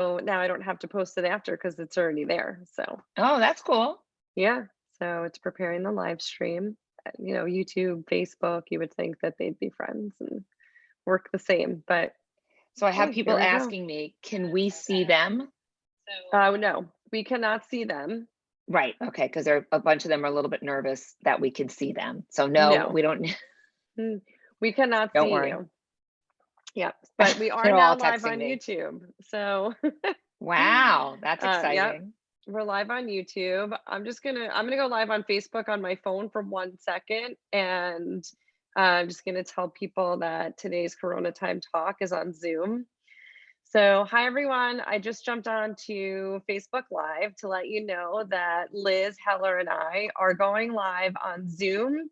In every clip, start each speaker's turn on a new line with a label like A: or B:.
A: now I don't have to post it after because it's already there. So
B: Oh, that's cool.
A: yeah, so it's preparing the live stream. YouTube, Facebook, you would think that they'd be friends and work the same, but
B: So I have
A: yeah, here
B: people
A: we go.
B: asking me, can we see them?
A: No, we cannot see them.
B: Right. Okay. Because there a bunch of them are a little bit nervous that we can see them. So no,
A: No,
B: we don't.
A: mm, we cannot
B: Don't
A: see
B: worry.
A: you. Yep, but we are
B: They're all
A: now live
B: texting
A: on
B: me.
A: YouTube. So,
B: Wow, that's
A: yep,
B: exciting.
A: we're live on YouTube. I'm gonna go live on Facebook on my phone for 1 second, and I'm just gonna tell people that today's Corona Time talk is on Zoom. So, hi everyone. I just jumped on to Facebook Live to let you know that Liz, Heller, and I are going live on Zoom,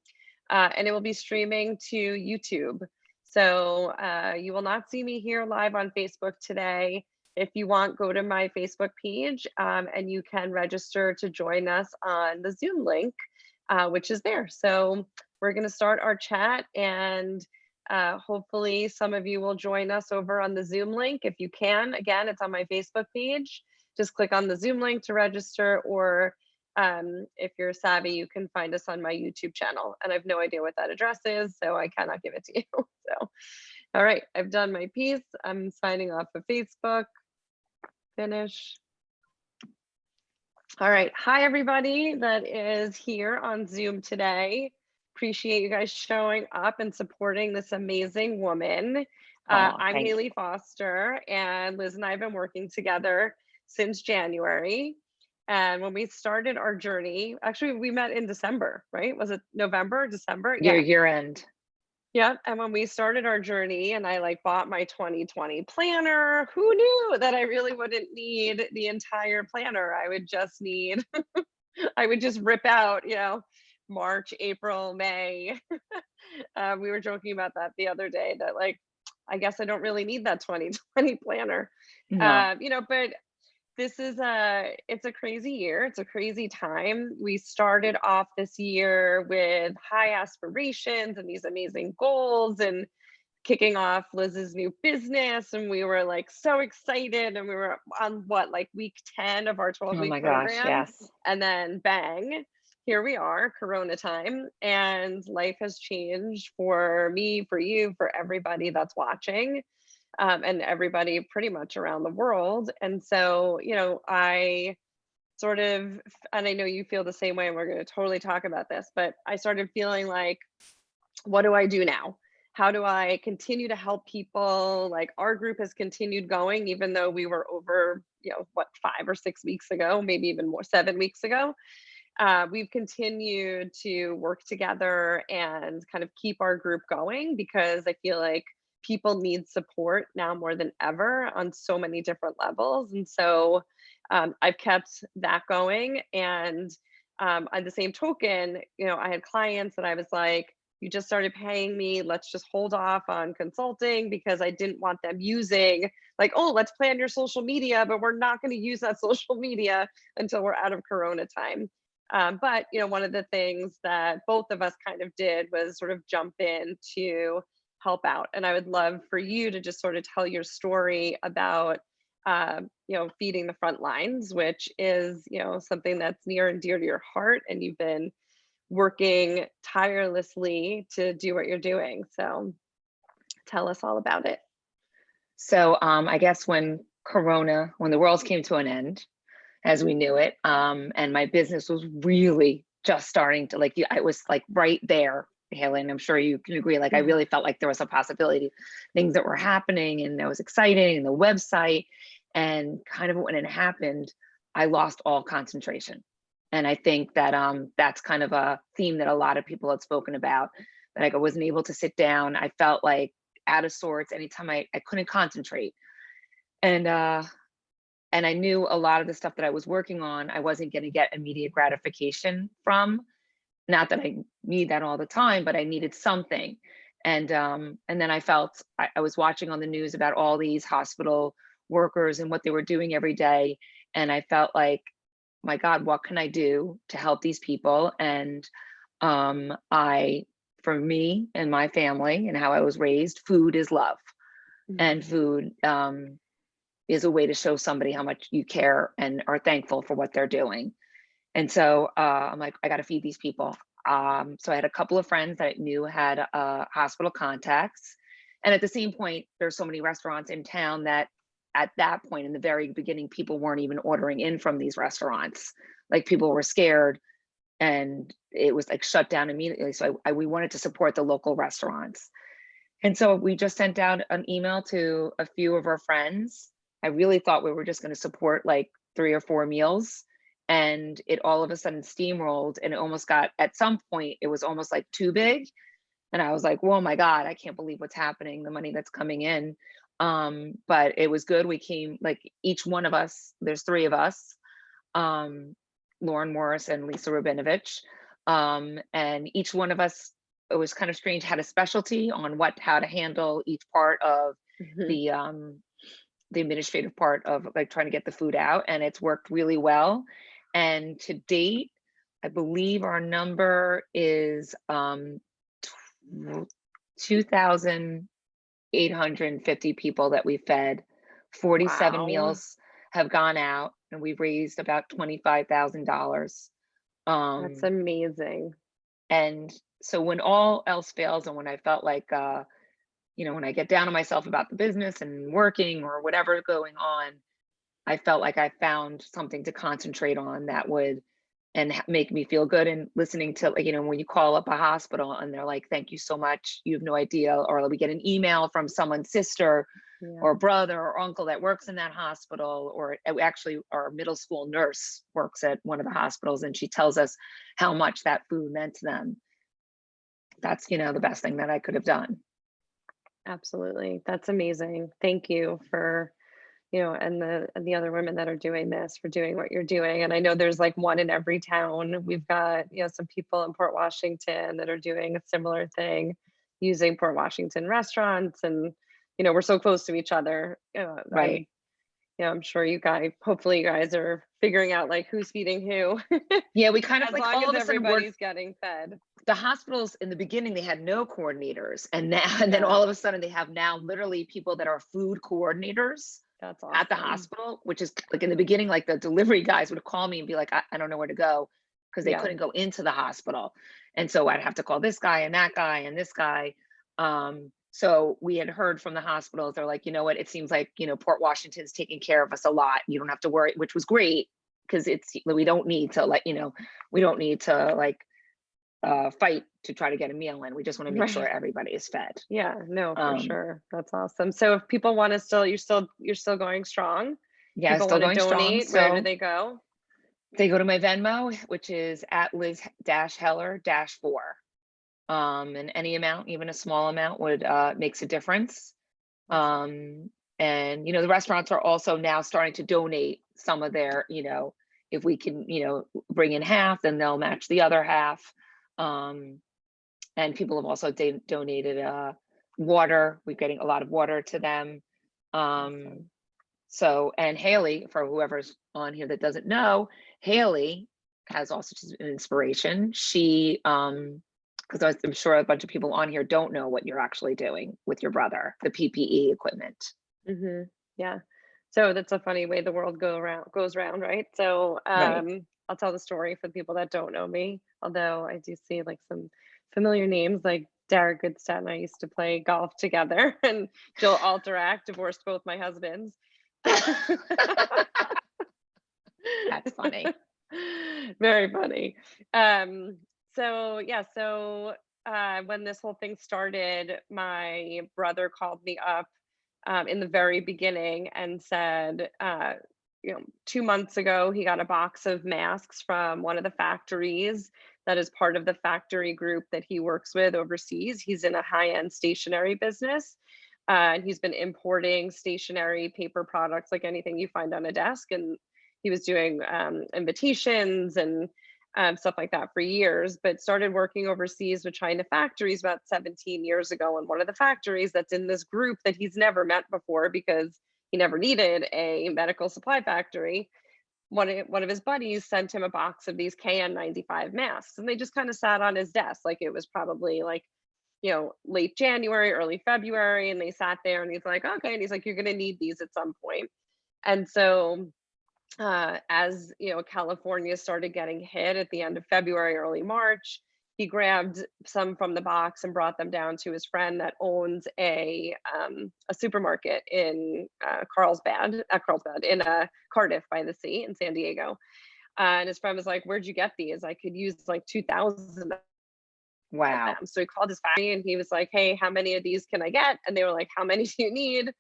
A: and it will be streaming to YouTube. So, you will not see me here live on Facebook today. If you want, go to my Facebook page and you can register to join us on the Zoom link, which is there. So, we're going to start our chat and hopefully, some of you will join us over on the Zoom link. If you can, again, it's on my Facebook page. Just click on the Zoom link to register, or if you're savvy, you can find us on my YouTube channel. And I have no idea what that address is, so I cannot give it to you. So, all right, I've done my piece. I'm signing off of Facebook. Finish. All right. Hi, everybody that is here on Zoom today. Appreciate you guys showing up and supporting this amazing woman.
B: Oh,
A: I'm
B: thanks.
A: Haley Foster, and Liz and I have been working together since January. And when we started our journey, actually, we met in December, right? Was it November, December?
B: Your
A: Yeah.
B: year end.
A: Yeah, and when we started our journey and I like bought my 2020 planner, who knew that I really wouldn't need the entire planner? I would just need I would just rip out, March, April, May. We were joking about that the other day that like I guess I don't really need that 2020 planner.
B: No.
A: But it's a crazy year. It's a crazy time. We started off this year with high aspirations and these amazing goals and kicking off Liz's new business. And we were like so excited. And we were on what, like week 10 of our
B: Oh
A: 12-week
B: my gosh,
A: program.
B: yes.
A: And then bang, here we are, Corona time. And life has changed for me, for you, for everybody that's watching and everybody pretty much around the world. And so, I sort of, and I know you feel the same way, and we're going to totally talk about this, but I started feeling like, what do I do now? How do I continue to help people? Like our group has continued going, even though we were over, 5 or 6 weeks ago, maybe even more, 7 weeks ago. We've continued to work together and kind of keep our group going because I feel like people need support now more than ever on so many different levels. And so I've kept that going. And on the same token, I had clients that I was like, you just started paying me. Let's just hold off on consulting because I didn't want them using, like, oh, let's plan your social media, but we're not going to use that social media until we're out of Corona time. But one of the things that both of us kind of did was sort of jump in to help out. And I would love for you to just sort of tell your story about, feeding the front lines, which is, something that's near and dear to your heart, and you've been working tirelessly to do what you're doing. So tell us all about it.
B: So I guess when the world came to an end, as we knew it, and my business was really just starting to I was like right there, Haley, and I'm sure you can agree. Like I
A: Mhm.
B: really felt like there was a possibility, things that were happening, and that was exciting, and the website, and kind of when it happened, I lost all concentration. And I think that that's kind of a theme that a lot of people had spoken about. That like I wasn't able to sit down. I felt like out of sorts anytime I couldn't concentrate. And I knew a lot of the stuff that I was working on, I wasn't going to get immediate gratification from. Not that I need that all the time, but I needed something. And then I felt I was watching on the news about all these hospital workers and what they were doing every day, and I felt like, my God, what can I do to help these people? And I, for me and my family and how I was raised, food is love, and
A: Mhm.
B: food is a way to show somebody how much you care and are thankful for what they're doing. And so I'm like, I got to feed these people. So I had a couple of friends that I knew had hospital contacts. And at the same point, there's so many restaurants in town that at that point in the very beginning, people weren't even ordering in from these restaurants. Like people were scared and it was like shut down immediately. So we wanted to support the local restaurants. And so we just sent out an email to a few of our friends. I really thought we were just going to support like 3 or 4 meals. And it all of a sudden steamrolled and it almost got, at some point, it was almost like too big. And I was like, "Whoa, my God, I can't believe what's happening, the money that's coming in." But it was good. We came, like each one of us, there's 3 of us, um, Lauren Morris and Lisa Rabinovich. And each one of us, it was kind of strange, had a specialty on how to handle each part of
A: Mhm.
B: the um, the administrative part of like trying to get the food out, and it's worked really well. And to date, I believe our number is 2,850 people that we fed. 47
A: Wow,
B: meals have gone out, and we've raised about $25,000.
A: that's
B: Um,
A: amazing.
B: and so when all else fails, and when I felt like, when I get down on myself about the business and working or whatever going on, I felt like I found something to concentrate on that would make me feel good. And listening to, like, when you call up a hospital and they're like, "Thank you so much. You have no idea." Or we get an email from someone's sister
A: Yeah.
B: or brother or uncle that works in that hospital, or actually our middle school nurse works at one of the hospitals and she tells us how much that food meant to them. That's, the best thing that I could have done.
A: Absolutely. That's amazing. Thank you for, and the other women that are doing this, for doing what you're doing. And I know there's like one in every town. We've got, some people in Port Washington that are doing a similar thing using Port Washington restaurants, and we're so close to each other.
B: Right.
A: I'm sure hopefully you guys are figuring out like who's feeding who,
B: Yeah, we kind of
A: as
B: like
A: long
B: all
A: as
B: of a sudden were
A: everybody's getting fed.
B: the hospitals in the beginning, they had no coordinators, and now and then
A: Yeah,
B: all of a sudden they have now literally people that are food coordinators
A: that's
B: at the
A: awesome.
B: hospital, which is like in the beginning, like the delivery guys would call me and be like, I don't know where to go because they
A: Yeah.
B: couldn't go into the hospital. And so I'd have to call this guy and that guy and this guy. So we had heard from the hospitals, they're like, you know what, it seems like, Port Washington's taking care of us a lot. You don't have to worry, which was great because we don't need to we don't need to fight to try to get a meal in. We just want to make sure
A: Right.
B: everybody is fed.
A: Yeah, no, for
B: Um,
A: sure. That's awesome. So if people want to still, you're still going strong.
B: yeah,
A: People
B: still
A: want to
B: going strong.
A: donate, where do
B: So
A: they go?
B: they go to my Venmo, which is at Liz-Heller-4. And any amount, even a small amount, would makes a difference.
A: Awesome.
B: Um, and the restaurants are also now starting to donate some of their, if we can, bring in half, then they'll match the other half. Um, and people have also donated water. We're getting a lot of water to them. Um,
A: Awesome.
B: so, and Haley, for whoever's on here that doesn't know, Haley has also just an inspiration. She, because I'm sure a bunch of people on here don't know what you're actually doing with your brother, the PPE equipment.
A: Hmm. Yeah. So that's a funny way the world goes round, right? So
B: Right.
A: I'll tell the story for the people that don't know me, although I do see like some familiar names like Derek Goodstead and I used to play golf together, and Jill Alterac divorced both my husbands.
B: That's funny.
A: Very funny. Um, so yeah, so when this whole thing started, my brother called me up in the very beginning and said, 2 months ago, he got a box of masks from one of the factories that is part of the factory group that he works with overseas. He's in a high-end stationery business. And he's been importing stationery, paper products, like anything you find on a desk. And he was doing invitations and stuff like that for years, but started working overseas with China factories about 17 years ago. And one of the factories that's in this group that he's never met before because he never needed a medical supply factory, one of his buddies sent him a box of these KN95 masks, and they just kind of sat on his desk. Like it was probably like, late January, early February, and they sat there, and he's like, okay. And he's like, you're going to need these at some point. And so as you know, California started getting hit at the end of February, early March, he grabbed some from the box and brought them down to his friend that owns a supermarket in Carlsbad, Carlsbad, in Cardiff by the sea in San Diego. And his friend was like, "Where'd you get these? I could use like 2,000 of
B: Wow.
A: them." So he called his factory and he was like, "Hey, how many of these can I get?" And they were like, "How many do you need?"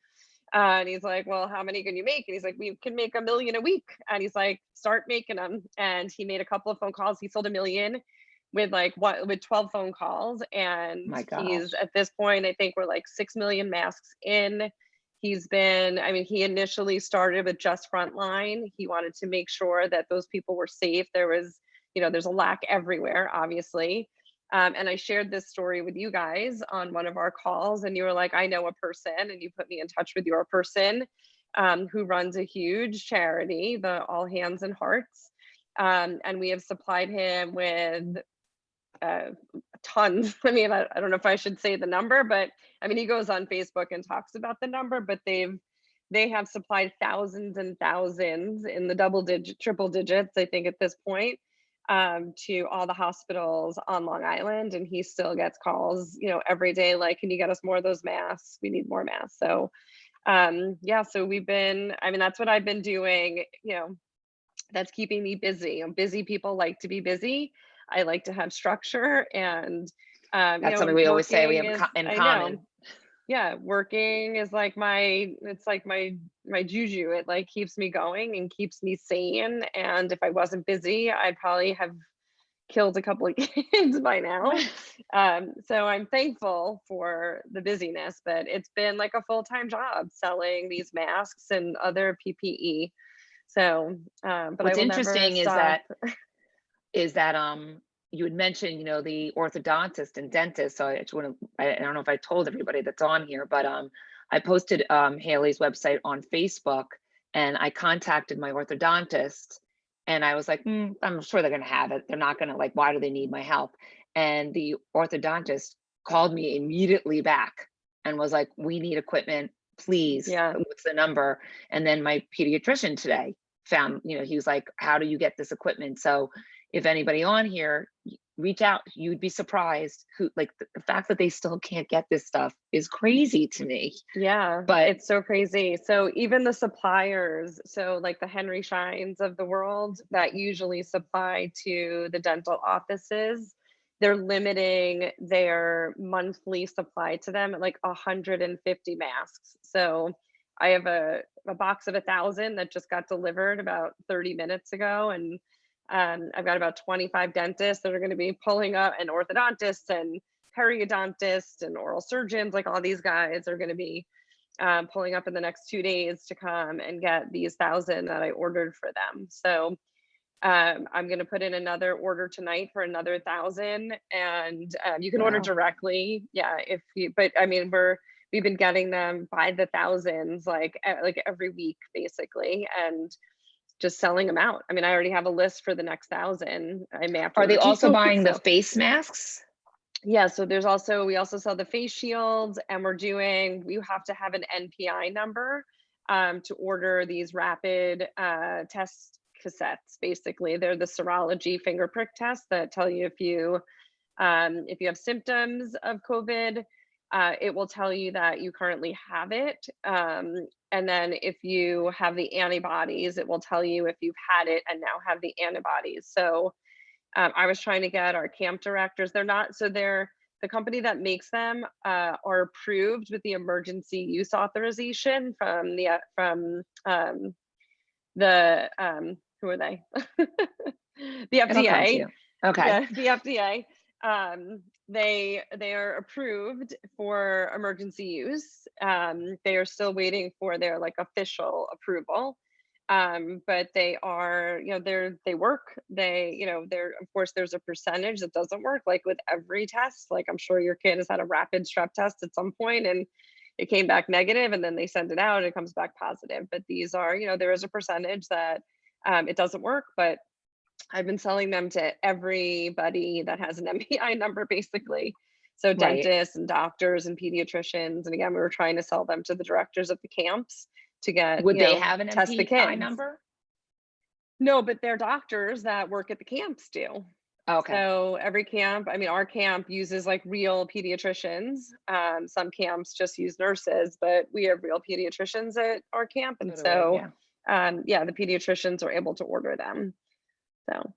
A: And he's like, "Well, how many can you make?" And he's like, "We can make 1 million a week." And he's like, "Start making them." And he made a couple of phone calls. He sold 1 million with like what with 12 phone calls. And
B: My
A: he's
B: gosh.
A: at this point, I think we're like 6 million masks in. He's been, I mean, he initially started with just frontline. He wanted to make sure that those people were safe. There was, you know, there's a lack everywhere, obviously. And I shared this story with you guys on one of our calls, and you were like, "I know a person," and you put me in touch with your person who runs a huge charity, the All Hands and Hearts. And we have supplied him with uh, tons. I mean, I don't know if I should say the number, but I mean, he goes on Facebook and talks about the number, but they have supplied thousands and thousands in the triple digits, I think, at this point, to all the hospitals on Long Island. And he still gets calls, you know, every day, like, "Can you get us more of those masks? We need more masks." So, yeah, so we've been, I mean, that's what I've been doing, you know, that's keeping me busy. Busy people like to be busy. I like to have structure and, you
B: That's
A: know,
B: something we always say we
A: working
B: have
A: is,
B: in
A: I know,
B: common.
A: yeah, working is like it's like my juju. It like keeps me going and keeps me sane. And if I wasn't busy, I'd probably have killed a couple of kids by now. So I'm thankful for the busyness, but it's been like a full-time job selling these masks and other PPE. So, but I
B: What's
A: will never
B: interesting
A: stop.
B: is that you had mentioned, you know, the orthodontist and dentist. So I just want to, I don't know if I told everybody that's on here, but I posted Haley's website on Facebook, and I contacted my orthodontist, and I was like, I'm sure they're gonna have it. They're not gonna, like, why do they need my help? And the orthodontist called me immediately back and was like, "We need equipment, please.
A: Yeah.
B: What's the number?" And then my pediatrician today found, you know, he was like, "How do you get this equipment?" So if anybody on here, reach out. You'd be surprised who, like, the fact that they still can't get this stuff is crazy to me.
A: Yeah,
B: But
A: it's so crazy. So even the suppliers, so like the Henry Scheins of the world that usually supply to the dental offices, they're limiting their monthly supply to them at like 150 masks. So I have a box of 1,000 that just got delivered about 30 minutes ago. And I've got about 25 dentists that are going to be pulling up, and orthodontists and periodontists and oral surgeons, like all these guys are going to be pulling up in the next 2 days to come and get these 1,000 that I ordered for them. So I'm going to put in another order tonight for another 1,000, and you can order
B: wow.
A: directly. Yeah, if you, but I mean, we've been getting them by the thousands, like every week, basically, and just selling them out. I mean, I already have a list for the next 1,000. I may have to
B: Are they
A: order two.
B: also buying the
A: So
B: face masks?
A: yeah, so we also sell the face shields, and you have to have an NPI number to order these rapid test cassettes. Basically, they're the serology finger prick tests that tell you if you have symptoms of COVID. It will tell you that you currently have it. And then if you have the antibodies, it will tell you if you've had it and now have the antibodies. So I was trying to get our camp directors. They're the company that makes them are approved with the emergency use authorization from the who are they? The
B: It'll come to
A: FDA.
B: you. Okay.
A: Yeah, the FDA. They are approved for emergency use. They are still waiting for their like official approval. But they are, you know, they work. You know, of course there's a percentage that doesn't work, like with every test. Like I'm sure your kid has had a rapid strep test at some point and it came back negative, and then they send it out and it comes back positive. But these are, you know, there is a percentage that it doesn't work, but I've been selling them to everybody that has an MPI number, basically. So
B: Right.
A: dentists and doctors and pediatricians. And again, we were trying to sell them to the directors of the camps to get,
B: Would they have an
A: test the
B: MPI
A: kids.
B: number?
A: No, but their doctors that work at the camps do.
B: Okay,
A: So every camp, I mean, our camp uses like real pediatricians. Some camps just use nurses, but we have real pediatricians at our camp. And
B: so do I,
A: so,
B: yeah.
A: yeah, the pediatricians are able to order them. So,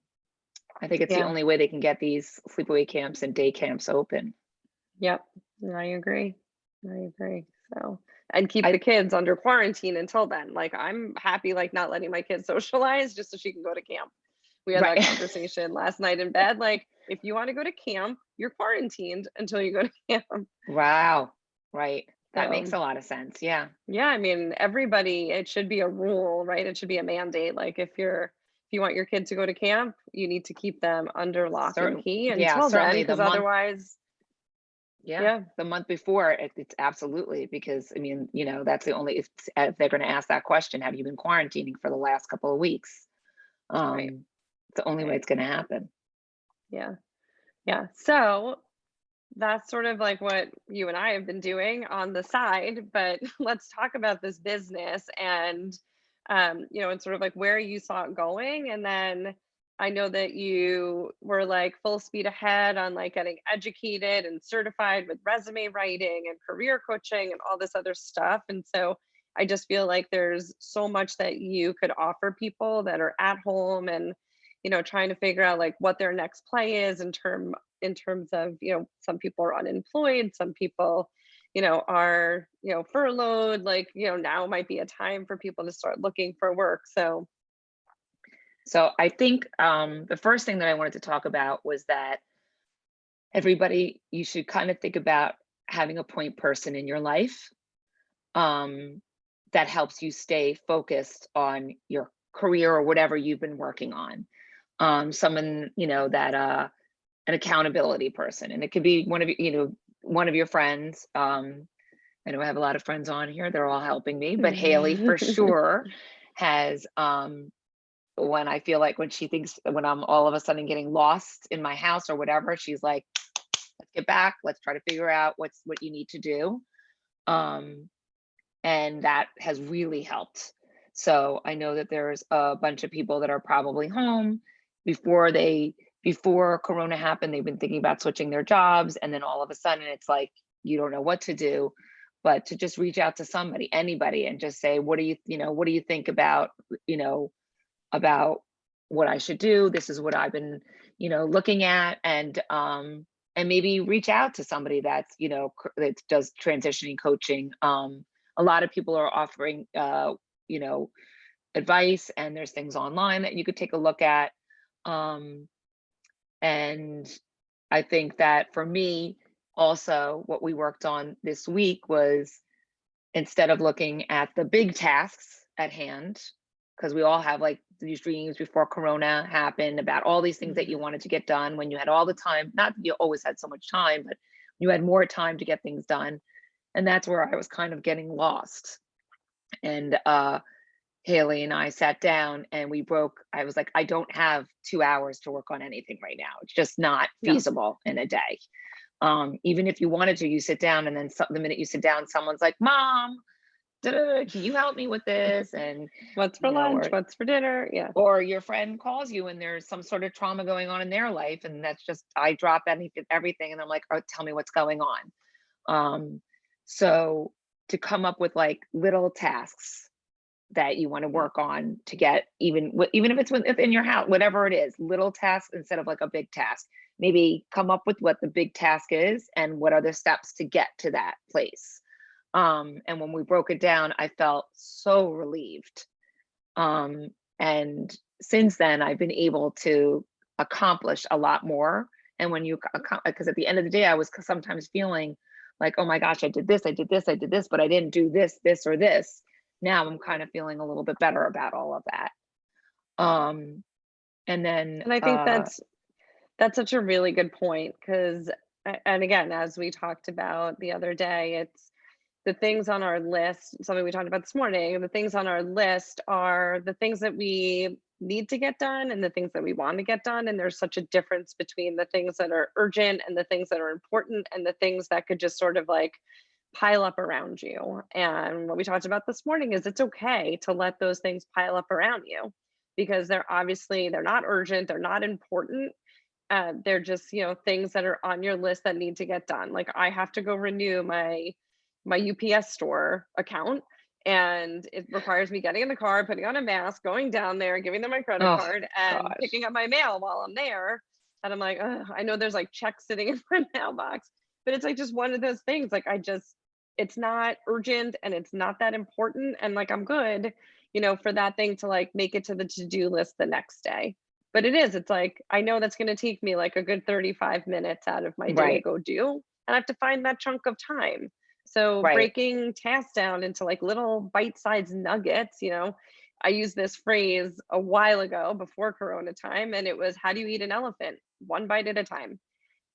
B: I think it's the
A: yeah,
B: only way they can get these sleepaway camps and day camps open.
A: yep, I agree. I agree. So, and keep
B: I
A: the kids under quarantine until then. Like, I'm happy, like, not letting my kids socialize just so she can go to camp. We had
B: right.
A: that conversation last night in bed. Like, if you want to go to camp, you're quarantined until you go to camp.
B: Wow. Right. That makes
A: So,
B: a lot of sense. Yeah.
A: yeah, I mean, everybody, it should be a rule, right? It should be a mandate. Like, if you want your kid to go to camp, you need to keep them under lock and key
B: Yeah,
A: until then,
B: certainly the
A: because
B: month,
A: otherwise,
B: yeah,
A: yeah,
B: the month before it's absolutely, because I mean, that's the only, if they're going to ask that question, have you been quarantining for the last couple of weeks?
A: right,
B: It's the only way
A: right,
B: it's going to happen.
A: yeah, yeah. So that's sort of like what you and I have been doing on the side, but let's talk about this business and and sort of like where you saw it going. And then I know that you were like full speed ahead on like getting educated and certified with resume writing and career coaching and all this other stuff. And so I just feel like there's so much that you could offer people that are at home and trying to figure out like what their next play is in terms of some people are unemployed, some people are furloughed, like now might be a time for people to start looking for work. So
B: So I think the first thing that I wanted to talk about was that everybody, you should kind of think about having a point person in your life, um, that helps you stay focused on your career or whatever you've been working on. Someone, that an accountability person, and it could be one of your friends. I know I have a lot of friends on here; they're all helping me, but Haley for sure has. When I feel like when I'm all of a sudden getting lost in my house or whatever, she's like, "Let's get back. Let's try to figure out what you need to do." Um, and that has really helped. So I know that there's a bunch of people that are probably home before Corona happened. They've been thinking about switching their jobs, and then all of a sudden it's like you don't know what to do, but to just reach out to somebody, anybody, and just say, what do you think you know about what I should do? This is what I've been looking at, and maybe reach out to somebody that does transitioning coaching. A lot of people are offering you know advice, and there's things online that you could take a look at. um and I think that for me, also what we worked on this week was, instead of looking at the big tasks at hand, because we all have like these dreams before Corona happened about all these things that you wanted to get done when you had all the time. Not that you always had so much time, but you had more time to get things done. And that's where I was kind of getting lost. And Haley and I sat down and I was like, I don't have 2 hours to work on anything right now. It's just not
A: no.
B: feasible in a day. Even if you wanted to, you sit down, and then the minute you sit down, someone's like, Mom, can you help me with this? And,
A: What's for lunch,
B: or
A: what's for dinner? Yeah.
B: your friend calls you and there's some sort of trauma going on in their life. And that's just, I drop everything and I'm like, oh, tell me what's going on. Um, so to come up with like little tasks that you want to
A: Yeah.
B: work on to get, even if it's within your house, whatever it is, little tasks instead of like a big task. Maybe come up with what the big task is and what are the steps to get to that place. And when we broke it down, I felt so relieved. And since then, I've been able to accomplish a lot more. And when because at the end of the day, I was sometimes feeling like, oh my gosh, I did this, I did this, I did this, but I didn't do this, this, or this. Now I'm kind of feeling a little bit better about all of that. Um, and then,
A: And I think that's such a really good point because, and again, as we talked about the other day, it's the things on our list, something we talked about this morning, the things on our list are the things that we need to get done and the things that we want to get done. And there's such a difference between the things that are urgent and the things that are important and the things that could just sort of like pile up around you. And what we talked about this morning is it's okay to let those things pile up around you because they're not urgent, they're not important. They're just, things that are on your list that need to get done. Like I have to go renew my UPS store account, and it requires me getting in the car, putting on a mask, going down there, giving them my credit
B: Oh
A: card, and
B: gosh.
A: picking up my mail while I'm there. And I'm like, ugh, I know there's like checks sitting in my mailbox, but it's like just one of those things. Like it's not urgent and it's not that important. And like I'm good, for that thing to like make it to the to-do list the next day. But it's like I know that's going to take me like a good 35 minutes out of my day to
B: Right,
A: go do. And I have to find that chunk of time. So
B: right,
A: breaking tasks down into like little bite-sized nuggets, I used this phrase a while ago before Corona time, and it was, how do you eat an elephant? One bite at a time.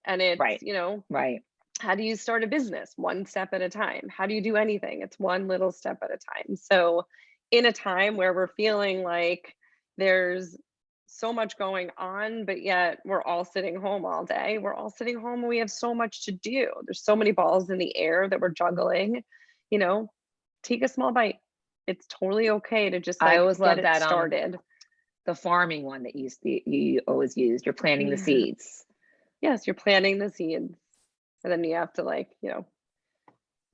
A: And it's,
B: right, right,
A: how do you start a business? One step at a time. How do you do anything? It's one little step at a time. So, in a time where we're feeling like there's so much going on, but yet we're all sitting home all day, we're all sitting home and we have so much to do. There's so many balls in the air that we're juggling, you know, take a small bite. It's totally okay to just
B: I
A: like
B: always
A: get
B: love
A: it
B: that,
A: started.
B: the farming one that you always used. You're planting the
A: Yeah.
B: seeds.
A: Yes, you're planting the seeds. And then you have to like, you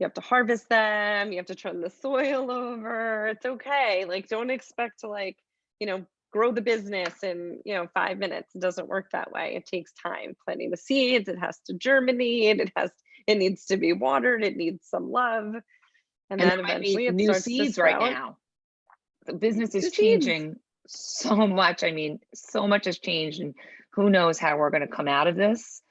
A: have to harvest them, you have to turn the soil over. It's okay. Like, don't expect to like, you know, grow the business in, 5 minutes. It doesn't work that way. It takes time. Planting the seeds, it has to germinate, it needs to be watered, it needs some love, and
B: And there
A: then
B: might be
A: eventually it
B: new
A: starts to
B: seeds right
A: sprout.
B: now. The business is
A: New seeds.
B: changing so much. I mean, so much has changed, and who knows how we're going to come out of this.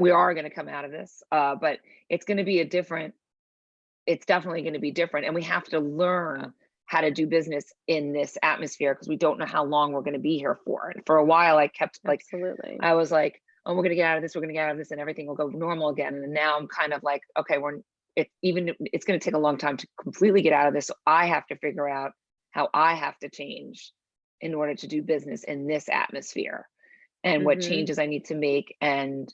B: We are going to come out of this, but it's going to be it's definitely going to be different. And we have to learn how to do business in this atmosphere because we don't know how long we're going to be here for. And for a while, I kept like,
A: Absolutely.
B: I was like, oh, we're going to get out of this, we're going to get out of this, and everything will go normal again. And now I'm kind of like, okay, it's going to take a long time to completely get out of this. So I have to figure out how I have to change in order to do business in this atmosphere and what
A: Hmm.
B: changes I need to make and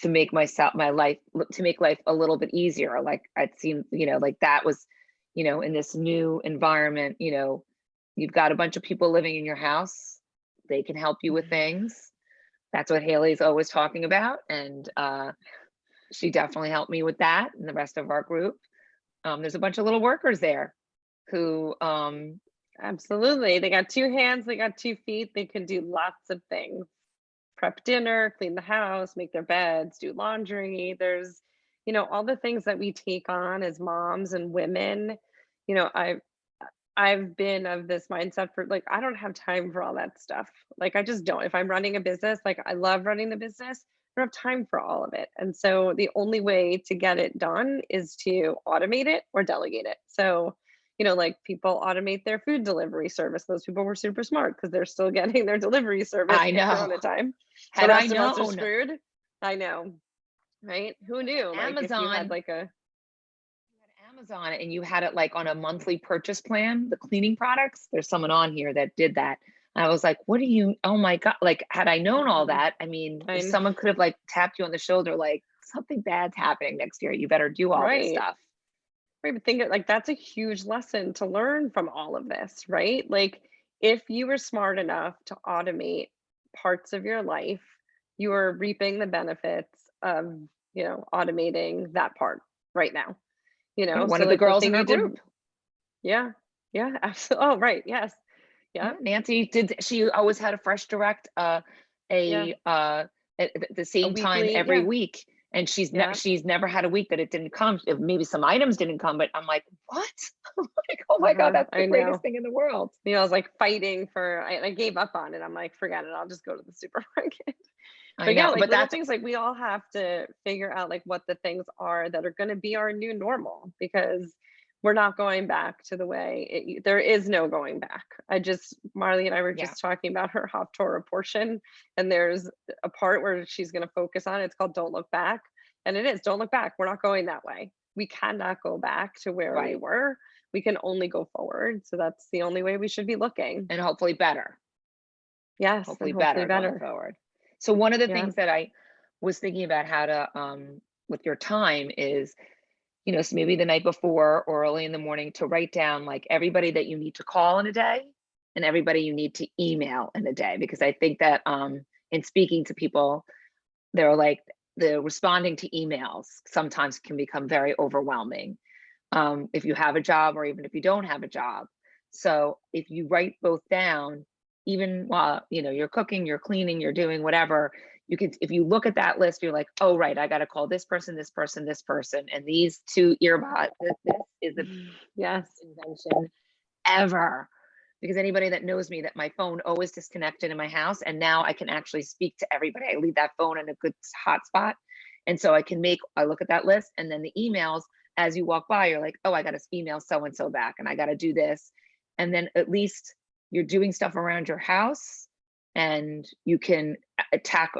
B: to make to make life a little bit easier. Like it seemed, like that was, in this new environment, you've got a bunch of people living in your house. They can help you with things. That's what Haley's always talking about. And she definitely helped me with that and the rest of our group. There's a bunch of little workers there who,
A: Absolutely. They got two hands, they got 2 feet, they can do lots of things. Prep dinner, clean the house, make their beds, do laundry. There's, all the things that we take on as moms and women. You know, I've been of this mindset for like I don't have time for all that stuff. Like I just don't. If I'm running a business, like I love running the business, I don't have time for all of it. And so the only way to get it done is to automate it or delegate it. So, like people automate their food delivery service. Those people were super smart because they're still getting their delivery service
B: I
A: in
B: know,
A: Corona time. The
B: had I
A: rest of us are
B: known
A: screwed. I know, right? Who knew? Like if you had
B: Amazon
A: like a
B: Amazon and you had it like on a monthly purchase plan, the cleaning products, there's someone on here that did that. I was like, what do you, oh my God, like, had I known all
A: Mhm.
B: that, I mean, if
A: I
B: someone could have like tapped you on the shoulder, like, something bad's happening next year, you better do all this
A: right.
B: stuff.
A: Right, but think it like that's a huge lesson to learn from all of this, right? Like if you were smart enough to automate parts of your life, you are reaping the benefits of, automating that part right now.
B: Yeah, one
A: So
B: of the
A: like the
B: girls in
A: thing
B: our
A: you did,
B: group,
A: yeah, yeah, absolutely. Oh, right, yes,
B: yeah,
A: yeah,
B: Nancy did, she always had a fresh direct,
A: yeah,
B: a, at the
A: a
B: same time
A: weekly,
B: every
A: yeah,
B: week. And
A: yeah.
B: she's never had a week that it didn't come. Maybe some items didn't come, but I'm like, what? I'm like, oh my God, that's the
A: I
B: greatest
A: know.
B: thing in the world.
A: I was like fighting for. I gave up on it. I'm like, forget it. I'll just go to the supermarket.
B: I
A: But yeah,
B: know,
A: like
B: but
A: little
B: that's
A: things like we all have to figure out like what the things are that are going to be our new normal because we're not going back to the way there is no going back. Marley and I were
B: yeah.
A: just talking about her Haftorah portion, and there's a part where she's going to focus on it's called Don't Look Back. And it is Don't Look Back. We're not going that way. We cannot go back to where we
B: Right.
A: were. We can only go forward. So that's the only way we should be looking.
B: And hopefully better,
A: Yes, and
B: hopefully
A: hopefully
B: better going
A: better.
B: forward. So one of the
A: Yeah.
B: things that I was thinking about how to, with your time is, so maybe the night before or early in the morning to write down like everybody that you need to call in a day and everybody you need to email in a day. Because I think that in speaking to people, they're like the responding to emails sometimes can become very overwhelming if you have a job or even if you don't have a job. So if you write both down, even while you're cooking, you're cleaning, you're doing whatever, you can, if you look at that list, you're like, oh right, I got to call this person, this person, this person, and these two earbuds. This is the
A: Yes.
B: best invention ever. Because anybody that knows me, that my phone always disconnected in my house, and now I can actually speak to everybody. I leave that phone in a good hotspot, and so I look at that list, and then the emails as you walk by, you're like, oh, I got to email so and so back, and I got to do this, and then at least you're doing stuff around your house, and you can attack,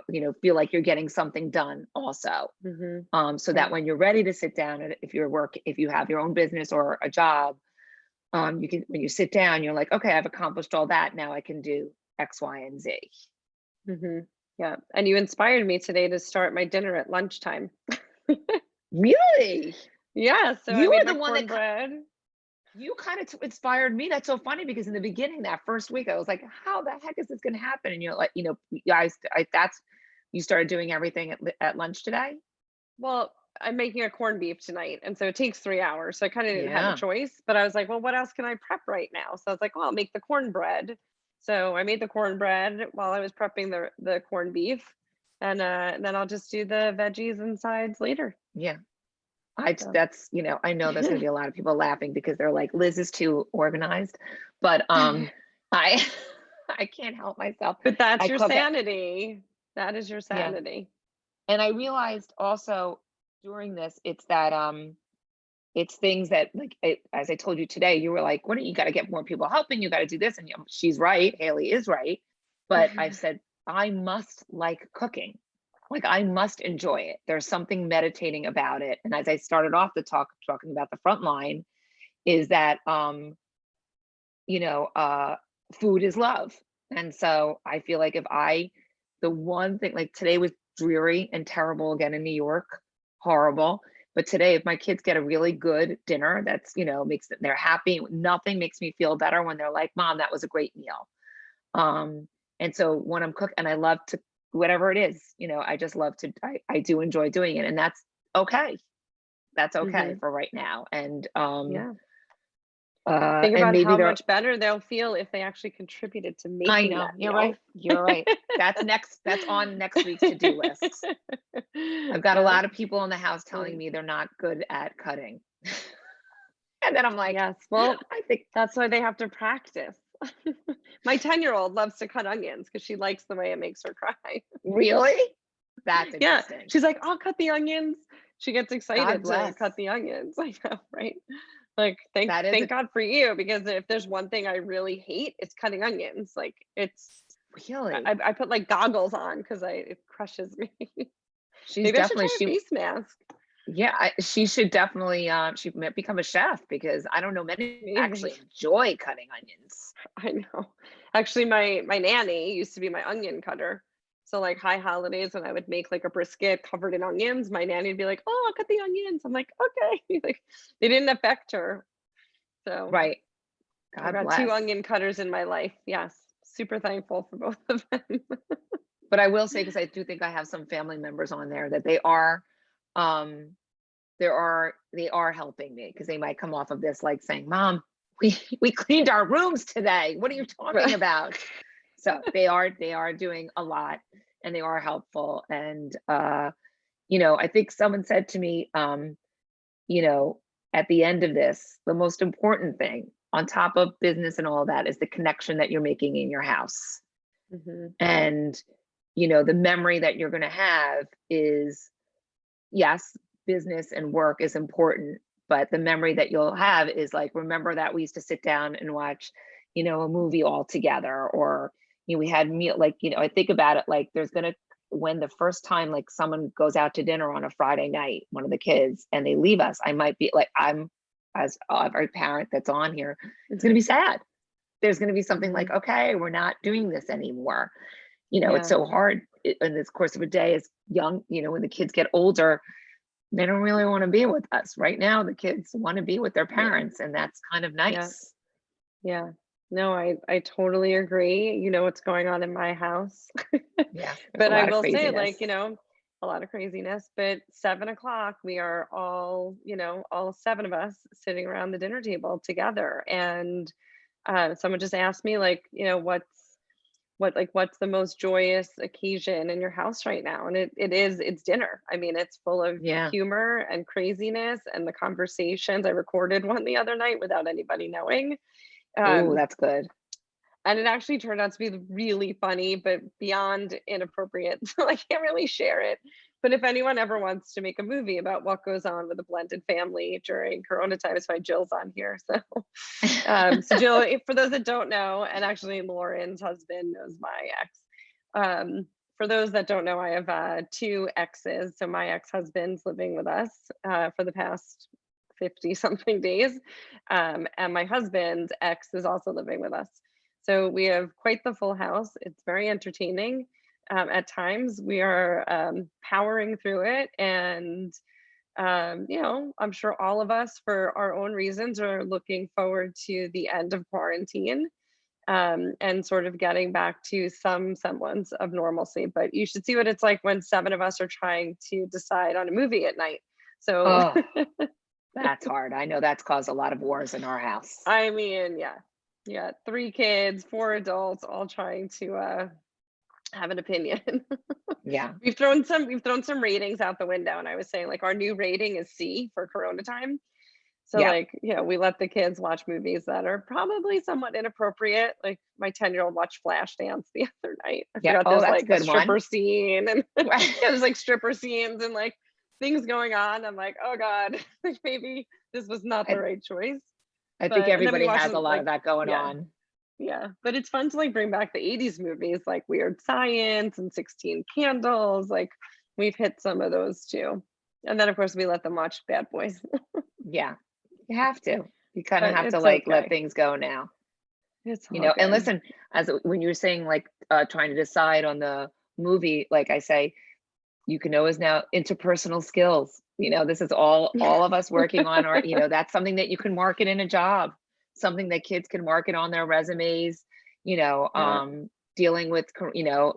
B: feel like you're getting something done also. So that when you're ready to sit down, and if you have your own business or a job, you can, when you sit down, you're like, okay, I've accomplished all that. Now I can do X, Y, and Z.
A: Yeah. And you inspired me today to start my dinner at lunchtime.
B: Really?
A: Yeah. So I
B: You
A: made
B: are
A: my
B: the one that
A: cornbread.
B: you kind of inspired me. That's so funny because in the beginning, that first week, I was like, how the heck is this going to happen? And you're like, you started doing everything at lunch today.
A: Well, I'm making a corned beef tonight, and so it takes 3 hours. So I kind of didn't have a
B: Yeah.
A: choice, but I was like, well, what else can I prep right now? So I was like, well, I'll make the cornbread. So I made the cornbread while I was prepping the corned beef, and then I'll just do the veggies and sides later.
B: Yeah.
A: So
B: I know there's going to be a lot of people laughing because they're like, Liz is too organized, but I I can't help myself.
A: but that's
B: I
A: your
B: cook it.
A: sanity. That is your
B: Yeah.
A: sanity.
B: And I realized also during this, it's that it's things that like as I told you today, you were like, what do you got to get more people helping? You got to do this. And she's right. Haley is right. But I've said, I must like cooking. Like I must enjoy it. There's something meditating about it. And as I started off the talking about the front line, is that you know, food is love. And so I feel like the one thing, like today was dreary and terrible again in New York, horrible. But today, if my kids get a really good dinner, that's, makes them, they're happy. Nothing makes me feel better when they're like, Mom, that was a great meal. And so when I'm cooking, and I love to, whatever it is, I just love to, I do enjoy doing it. And that's okay. That's okay
A: Hmm.
B: for right now.
A: Yeah. Think
B: And
A: about
B: maybe
A: how
B: they're,
A: much better they'll feel if they actually contributed to
B: I
A: making
B: know,
A: that
B: you're
A: meal.
B: right. You're right. That's on next week's to-do list. I've got a
A: Yeah.
B: lot of people in the house telling me they're not good at cutting. And then I'm like,
A: Yes. Well,
B: I think,
A: that's why they have to practice. My 10-year-old loves to cut onions because she likes the way it makes her cry.
B: really? That's
A: Yeah.
B: interesting.
A: She's like, I'll cut the onions. She gets
B: God
A: excited to
B: bless.
A: cut the onions. I know, right? Like, thank
B: That is
A: thank God for you, because if there's one thing I really hate, it's cutting onions. Like it's
B: really,
A: I put like goggles on because it crushes me.
B: she's
A: Maybe I should
B: definitely,
A: try a face mask.
B: yeah, she should definitely, she might become a chef because I don't know many
A: Maybe.
B: actually enjoy cutting onions.
A: I know. Actually, my nanny used to be my onion cutter. So like high holidays when I would make like a brisket covered in onions, my nanny would be like, "Oh, I'll cut the onions." I'm like, "Okay." Like they didn't affect her. So
B: Right.
A: I've
B: God
A: got two
B: bless.
A: onion cutters in my life. Yes. Super thankful for both of them.
B: But I will say, because I do think I have some family members on there that they are, um, they are helping me because they might come off of this like saying, Mom, we cleaned our rooms today. What are you talking
A: Right.
B: about? So they are doing a lot and they are helpful. And I think someone said to me, you know, at the end of this, the most important thing on top of business and all that is the connection that you're making in your house.
A: Mhm.
B: And the memory that you're going to have is, yes, business and work is important, but the memory that you'll have is like, remember that we used to sit down and watch, a movie all together, or, we had meal, like, I think about it like when the first time like someone goes out to dinner on a Friday night, one of the kids, and they leave us, I might be like, as every parent that's on here, it's going to be sad. There's going to be something like,
A: Mhm.
B: okay, we're not doing this anymore. It's
A: Yeah.
B: so hard in this course of a day as young, when the kids get older, They don't really want to be with us. Right now, the kids want to be with their
A: Yeah.
B: parents, and that's kind of
A: Yeah.
B: nice.
A: Yeah. No, I totally agree. You know what's going on in my house.
B: Yeah, there's a
A: But I
B: lot of
A: will say,
B: craziness.
A: like, a lot of craziness, but 7 o'clock, we are all, all seven of us sitting around the dinner table together. And someone just asked me, like, what's the most joyous occasion in your house right now? And it's dinner. I mean, it's full of
B: Yeah.
A: humor and craziness and the conversations. I recorded one the other night without anybody knowing.
B: Oh,
A: Um,
B: that's good.
A: and it actually turned out to be really funny, but beyond inappropriate. So I can't really share it. But if anyone ever wants to make a movie about what goes on with a blended family during Corona time, it's why Jill's on here. So, so Jill, for those that don't know, and actually Lauren's husband knows my ex. For those that don't know, I have two exes. So my ex-husband's living with us for the past 50 something days. And my husband's ex is also living with us. So we have quite the full house. It's very entertaining. At times we are powering through it. And, I'm sure all of us, for our own reasons, are looking forward to the end of quarantine and sort of getting back to some semblance of normalcy. But you should see what it's like when seven of us are trying to decide on a movie at night. So,
B: Oh, that's hard. I know that's caused a lot of wars in our house.
A: I mean, yeah, yeah, three kids, four adults, all trying to have an opinion.
B: Yeah.
A: We've thrown some ratings out the window, and I was saying, like, our new rating is C for Corona time. So,
B: Yeah.
A: like, we let the kids watch movies that are probably somewhat inappropriate. Like, my 10-year-old watched Flashdance the other night. I
B: Yeah.
A: forgot
B: Oh,
A: there's
B: that's a
A: like a
B: good one.
A: stripper scene, and yeah, there's like stripper scenes and like things going on. I'm like, oh God, like maybe this was not the
B: I,
A: right choice.
B: I think
A: But and then we
B: everybody
A: watched
B: has a lot of
A: like,
B: that going
A: yeah,
B: on.
A: yeah. But it's fun to like bring back the 80s movies like Weird Science and 16 Candles. Like we've hit some of those too. And then of course we let them watch Bad Boys.
B: Yeah. You have to. You kind of
A: But
B: have to
A: it's
B: like let
A: okay.
B: things go now.
A: It's
B: You
A: all
B: know, and
A: good.
B: listen, when you're saying like trying to decide on the movie, like I say, you can always now interpersonal skills. This is all of us working on our, that's something that you can market in a job, something that kids can market on their resumes, you know,
A: Yeah.
B: um, dealing with,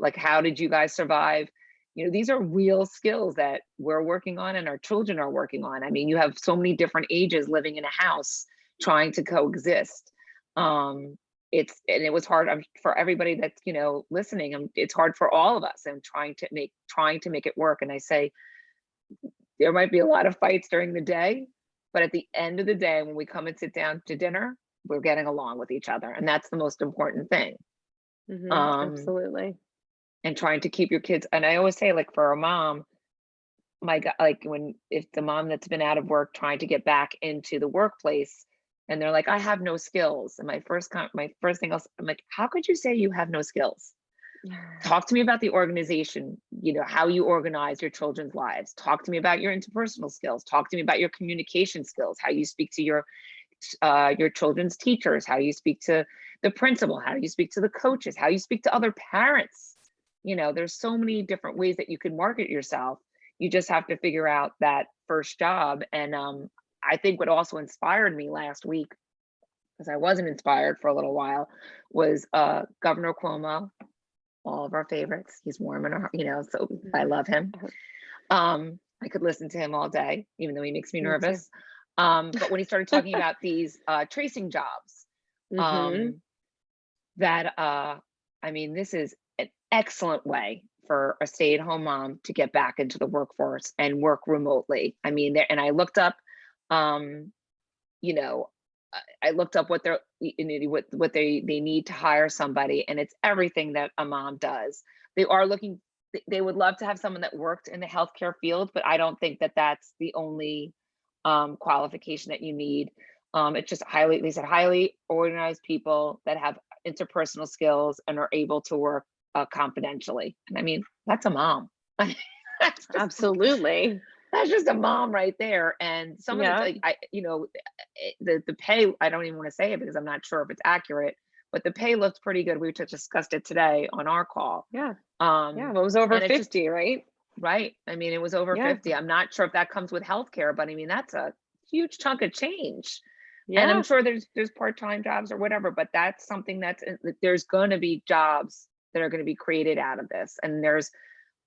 B: like how did you guys survive? These are real skills that we're working on and our children are working on. I mean, you have so many different ages living in a house trying to coexist. Um, it was hard for everybody that's listening. It's hard for all of us and trying to make it work. And I say there might be a lot of fights during the day, but at the end of the day, when we come and sit down to dinner, we're getting along with each other, and that's the most important thing. um
A: Absolutely.
B: and trying to keep your kids, and I always say, like, for a mom, my god, like, when if the mom that's been out of work trying to get back into the workplace and they're like, I have no skills, and my first thing else, I'm like, how could you say you have no skills? Talk to me about the organization, how you organize your children's lives. Talk to me about your interpersonal skills. Talk to me about your communication skills, how you speak to your children's teachers, how you speak to the principal, how you speak to the coaches, how you speak to other parents. There's so many different ways that you can market yourself. You just have to figure out that first job. And I think what also inspired me last week, because I wasn't inspired for a little while, was Governor Cuomo, all of our favorites. He's warm in our, so I love him. I could listen to him all day, even though he makes me
A: Me too.
B: nervous. But when he started talking about these tracing jobs,
A: Hmm.
B: um, that I mean, this is an excellent way for a stay-at-home mom to get back into the workforce and work remotely. I mean, and I looked up, um, you know, I looked up what what they need to hire somebody, and it's everything that a mom does. They are looking. They would love to have someone that worked in the healthcare field, but I don't think that that's the only qualification that you need. It's just they said highly organized people that have interpersonal skills and are able to work confidentially. And I mean, that's a mom. that's just
A: Absolutely.
B: that's just a mom right there. And some of the
A: Yeah.
B: like, the pay, I don't even want to say it because I'm not sure if it's accurate, but the pay looks pretty good. We just discussed it today on our call.
A: Yeah. Yeah.
B: Um,
A: Well, it was over
B: and it's just
A: 50, right?
B: Right. I mean, it was over
A: Yeah.
B: 50. I'm not sure if that comes with healthcare, but I mean, that's a huge chunk of change. And I'm
A: Yeah.
B: sure there's part-time jobs or whatever, but that's something that's that there's going to be jobs that are going to be created out of this. And there's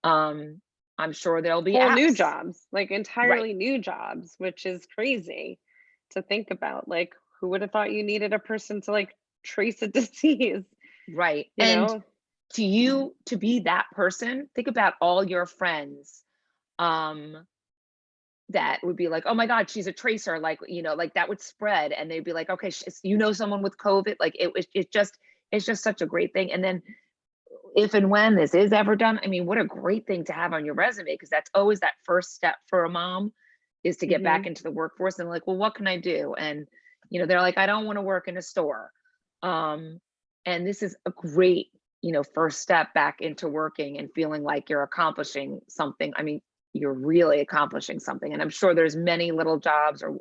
B: um I'm sure there'll be
A: Whole new
B: apps.
A: jobs, like
B: Right.
A: entirely new jobs, which is crazy to think about. Like, who would have thought you needed a person to like trace a disease,
B: Right.
A: you
B: And
A: know?
B: to you to be that person, think about all your friends um that would be like, "Oh my god, she's a tracer," like, like that would spread and they'd be like, "Okay, someone with COVID," like it's just such a great thing. And then if and when this is ever done, I mean, what a great thing to have on your resume because that's always that first step for a mom is to get back
A: Mhm.
B: into the workforce and like, well, what can I do? And they're like, I don't want to work in a store. Um, and this is a great, first step back into working and feeling like you're accomplishing something. I mean, you're really accomplishing something. And I'm sure there's many little jobs or,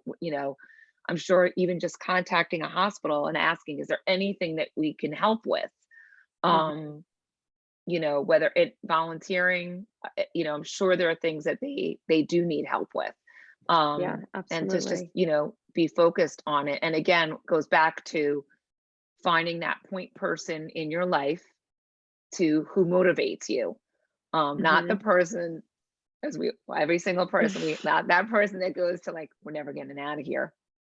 B: I'm sure even just contacting a hospital and asking, is there anything that we can help with?
A: Mhm.
B: Um, whether it volunteering, I'm sure there are things that they do need help with.
A: Yeah,
B: And to just,
A: absolutely.
B: be focused on it. And again, goes back to finding that point person in your life to who motivates you. Not the
A: Mhm.
B: person as we every single person we not that person that goes to like, we're never getting out of here.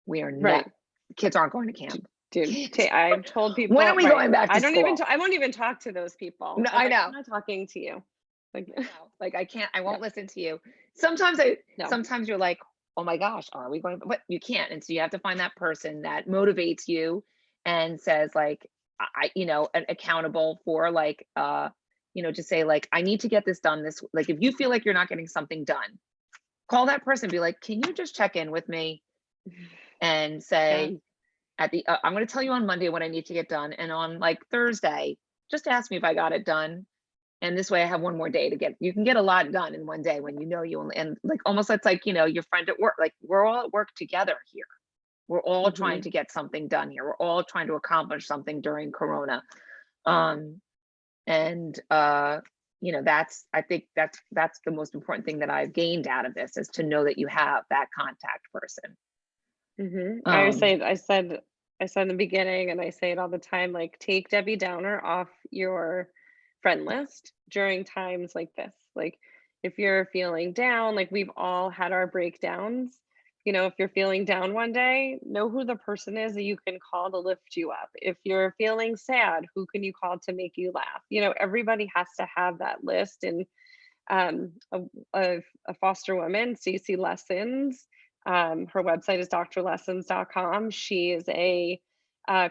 B: We are not
A: Right.
B: kids aren't going to
A: D
B: camp.
A: dude, ta
B: Kids
A: I've told
B: when are
A: people
B: we
A: right.
B: going back to school?
A: I won't even talk to those people.
B: No,
A: I'm
B: I
A: like, "I'm
B: know.
A: not talking to you." Like,
B: I know. Like I can't, I
A: yeah,
B: won't listen to you. Sometimes I
A: no.
B: sometimes you're like, oh my gosh, are we going? But you can't. And so you have to find that person that motivates you and says, like, accountable for like just say like, I need to get this done this like if you feel like you're not getting something done, call that person, be like, can you just check in with me and
A: Yeah.
B: say I'm going to tell you on Monday what I need to get done. And on like Thursday, just ask me if I got it done and this way I have one more day to get you can get a lot done in one day when you only and like almost it's like, your friend at work, like we're all at work together here. We're all trying
A: Mhm.
B: to get something done here. We're all trying to accomplish something during Corona. Um, and that's I think that's the most important thing that I've gained out of this is to know that you have that contact person.
A: Mhm.
B: Um,
A: I said in the beginning, and I say it all the time, like, take Debbie Downer off your friend list during times like this. Like, if you're feeling down, like, we've all had our breakdowns. If you're feeling down one day, know who the person is that you can call to lift you up. If you're feeling sad, who can you call to make you laugh? Everybody has to have that list. And um, a, a foster woman, Stacey Lessons. Her website is drlessons.com. She is a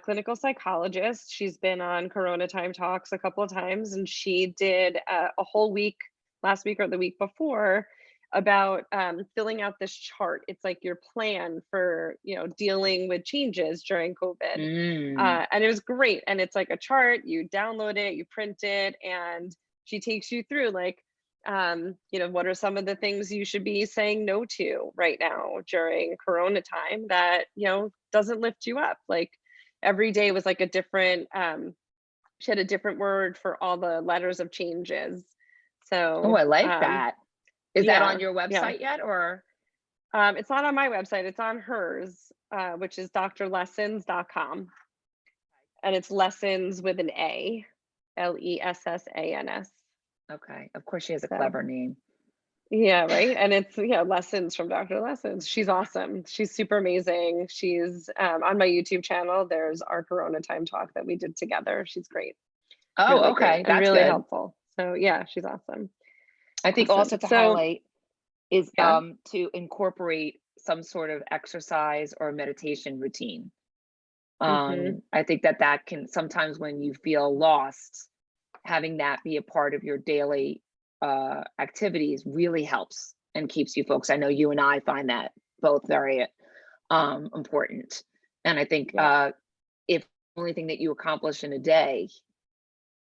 A: clinical psychologist. She's been on CoronaTime Talks a couple of times, and she did a whole week last week or the week before about filling out this chart. It's like your plan for dealing with changes during COVID,
B: mm,
A: and it was great. And it's like a chart. You download it, you print it, and she takes you through like what are some of the things you should be saying no to right now during Corona time that, doesn't lift you up? Like every day was like a different, she had a different word for all the letters of changes.
B: oh,
A: So,
B: I like that. Is that on
A: yeah,
B: your
A: yeah.
B: website yet or?
A: It's not on my website, it's on hers, which is drlessons.com. And it's lessons with an A, Lessans.
B: Okay, of course she has a
A: So,
B: clever name.
A: yeah, right. And it's lessons from Dr. Lessons. She's awesome. She's super amazing. She's on my YouTube channel. There's our Corona Time talk that we did together. She's great,
B: Oh,
A: really great,
B: okay,
A: and
B: that's
A: really
B: good.
A: helpful. So yeah, she's awesome.
B: I think
A: Awesome.
B: also to
A: So
B: highlight is
A: yeah.
B: to incorporate some sort of exercise or meditation routine.
A: Hmm.
B: I think that that can sometimes when you feel lost, having that be a part of your daily activities really helps and keeps you focused. I know you and I find that both very important. And I think
A: Yeah.
B: if the only thing that you accomplish in a day,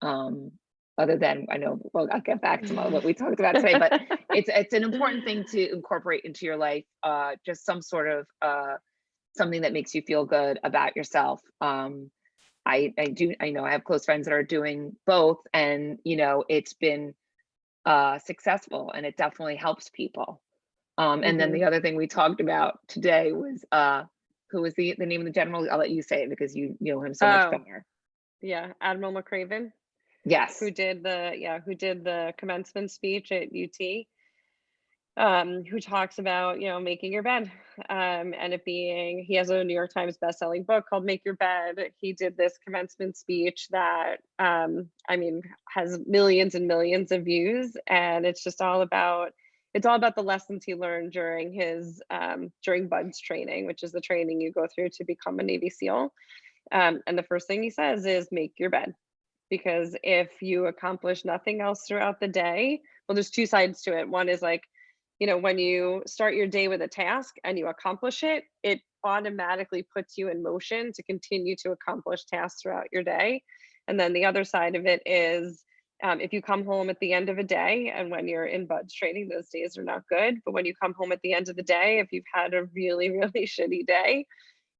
B: um, other than I know, well, I'll get back to what we talked about today, but it's an important thing to incorporate into your life. Just some sort of something that makes you feel good about yourself. I know I have close friends that are doing both, and it's been successful, and it definitely helps people. And then
A: Hmm.
B: the other thing we talked about today was who was the name of the general? I'll let you say it because you know him so much
A: Oh,
B: better.
A: yeah, Admiral McCraven,
B: Yes.
A: who did the commencement speech at UT, who talks about, making your bed, and it being, he has a New York Times best-selling book called Make Your Bed. He did this commencement speech that, I mean, has millions and millions of views, and it's all about the lessons he learned during his during buds training, which is the training you go through to become a Navy SEAL. And the first thing he says is make your bed, because if you accomplish nothing else throughout the day, well, there's two sides to it. One is like, when you start your day with a task and you accomplish it, it automatically puts you in motion to continue to accomplish tasks throughout your day. And then the other side of it is, if you come home at the end of a day, and when you're in buds training, those days are not good. But when you come home at the end of the day, if you've had a really, really shitty day,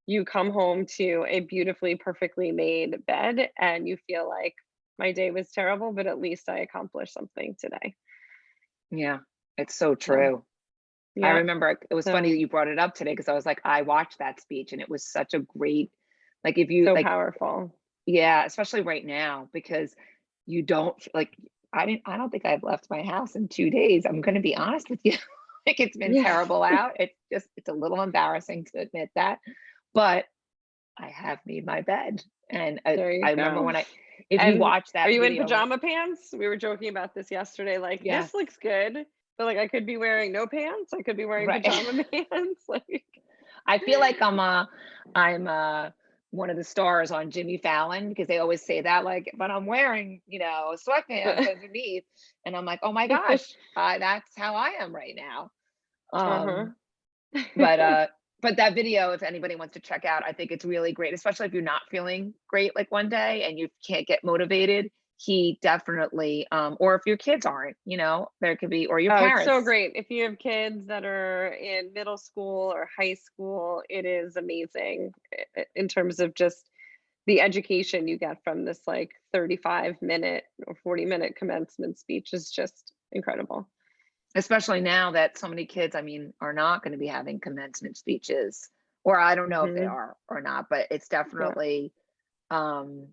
A: you come home to a beautifully, perfectly made bed and you feel like my day was terrible, but at least I accomplished something today.
B: Yeah, it's so
A: So,
B: true. I
A: yeah.
B: remember it was funny
A: So,
B: that you brought it up today because I was like, I watched that speech and it was such a great, like, if you
A: so
B: like,
A: powerful.
B: yeah, especially right now because you don't like, I don't think I've left my house in 2 days. I'm going to be honest with you. Like, it's been
A: Yeah.
B: terrible out. It's a little embarrassing to admit that, but I have made my bed. And
A: There you
B: I remember
A: go.
B: when if you
A: And
B: watch
A: are
B: that
A: you in
B: video,
A: pajama pants? We were joking about this yesterday. Like,
B: yes,
A: this looks good, but like I could be wearing no pants. I could be wearing
B: right.
A: pajama pants. Like,
B: I feel like I'm one of the stars on Jimmy Fallon because they always say that, like, but I'm wearing, sweatpants underneath. And I'm like, oh my gosh, that's how I am right now. Um,
A: uh-huh.
B: but but that video, if anybody wants to check out, I think it's really great, especially if you're not feeling great like one day and you can't get motivated. He definitely, or if your kids aren't, there could be, or your
A: Oh, it's so
B: parents.
A: great. If you have kids that are in middle school or high school, it is amazing in terms of just the education you get from this like 35-minute or 40-minute commencement speech is just incredible.
B: Especially now that so many kids, I mean, are not going to be having commencement speeches, or I don't know if they
A: Hmm.
B: are or not, but it's
A: Yeah.
B: definitely, um,